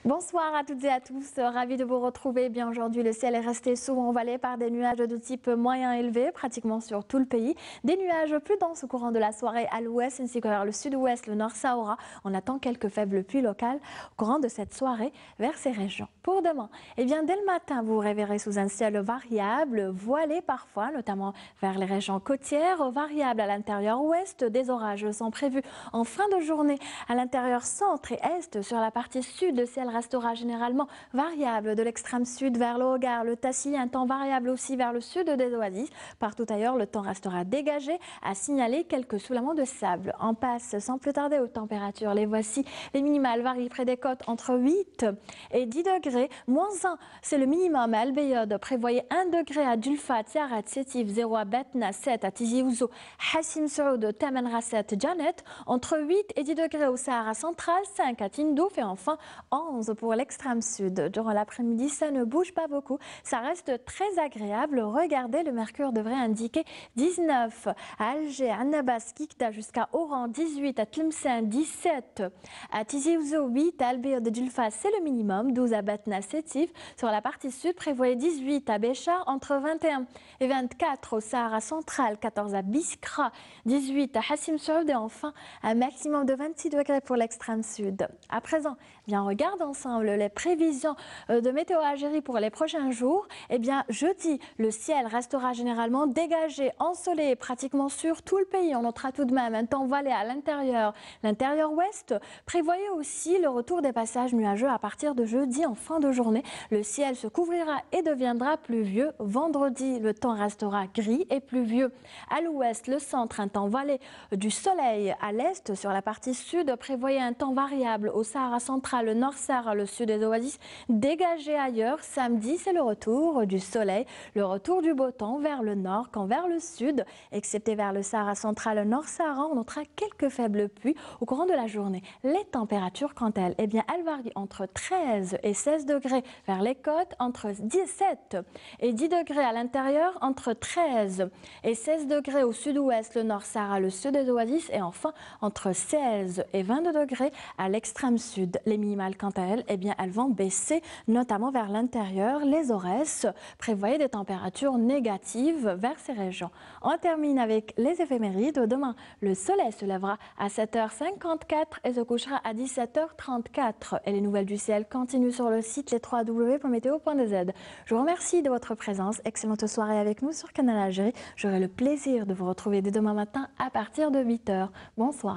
Bonsoir à toutes et à tous, ravi de vous retrouver. Bien aujourd'hui, le ciel est resté souvent envalé par des nuages de type moyen élevé, pratiquement sur tout le pays. Des nuages plus denses au courant de la soirée à l'ouest ainsi que vers le sud-ouest, le nord Sahara. On attend quelques faibles pluies locales au courant de cette soirée vers ces régions. Pour demain, dès le matin, vous vous réveillerez sous un ciel variable, voilé parfois, notamment vers les régions côtières, variable à l'intérieur ouest. Des orages sont prévus en fin de journée à l'intérieur centre et est. Sur la partie sud, le ciel restera généralement variable de l'extrême sud vers le Hogar, le Tassis, un temps variable aussi vers le sud des Oasis. Partout ailleurs, le temps restera dégagé, à signaler quelques soulèvements de sable. On passe sans plus tarder aux températures. Les voici. Les minimales varient près des côtes entre 8 et 10 degrés. Moins 1, c'est le minimum à El Biod. Prévoyez 1 degré à Dulfat, Tiarat, Sétif, 0 à Betna, 7 à Tizi Ouzou, Hassim Saoud, Taman Rasset, Janet. Entre 8 et 10 degrés au Sahara central, 5 à Tindouf et enfin 11 pour l'extrême sud. Durant l'après-midi, ça ne bouge pas beaucoup. Ça reste très agréable. Regardez, le mercure devrait indiquer 19 à Alger, à Annabas, Kikda jusqu'à Oran, 18 à Tlemcen, 17 à Tizi Ouzou, 8 à Al Biod Dulfat, c'est le minimum, 12 à Batna, Sétif. Sur la partie sud, prévoyez 18 à Béchar, entre 21 et 24 au Sahara central, 14 à Biskra, 18 à Hassim Saoud et enfin un maximum de 26 degrés pour l'extrême sud. À présent, on regarde ensemble les prévisions de Météo Algérie pour les prochains jours. Jeudi, le ciel restera généralement dégagé, ensoleillé pratiquement sur tout le pays. On notera tout de même un temps voilé à l'intérieur ouest. Prévoyez aussi le retour des passages nuageux à partir de jeudi en fin de journée. Le ciel se couvrira et deviendra pluvieux. Vendredi, le temps restera gris et pluvieux. À l'ouest, le centre, un temps voilé, du soleil à l'est. Sur la partie sud, prévoyez un temps variable au Sahara central, le nord Sahara, le sud des Oasis, dégagé ailleurs. Samedi, c'est le retour du soleil, le retour du beau temps vers le nord, quand vers le sud, excepté vers le Sahara central, le nord Sahara, on notera quelques faibles pluies au courant de la journée. Les températures, quant à elles, elles varient entre 13 et 16 degrés vers les côtes, entre 17 et 10 degrés à l'intérieur, entre 13 et 16 degrés au sud-ouest, le nord Sahara, le sud des Oasis, et enfin entre 16 et 22 degrés à l'extrême sud. Les minimales, quant à elles, elles vont baisser, notamment vers l'intérieur. Les Aurès prévoyaient des températures négatives vers ces régions. On termine avec les éphémérides. Demain, le soleil se lèvera à 7h54 et se couchera à 17h34. Et les nouvelles du ciel continuent sur le site les www.meteo.dz. Je vous remercie de votre présence. Excellente soirée avec nous sur Canal Algérie. J'aurai le plaisir de vous retrouver dès demain matin à partir de 8h. Bonsoir.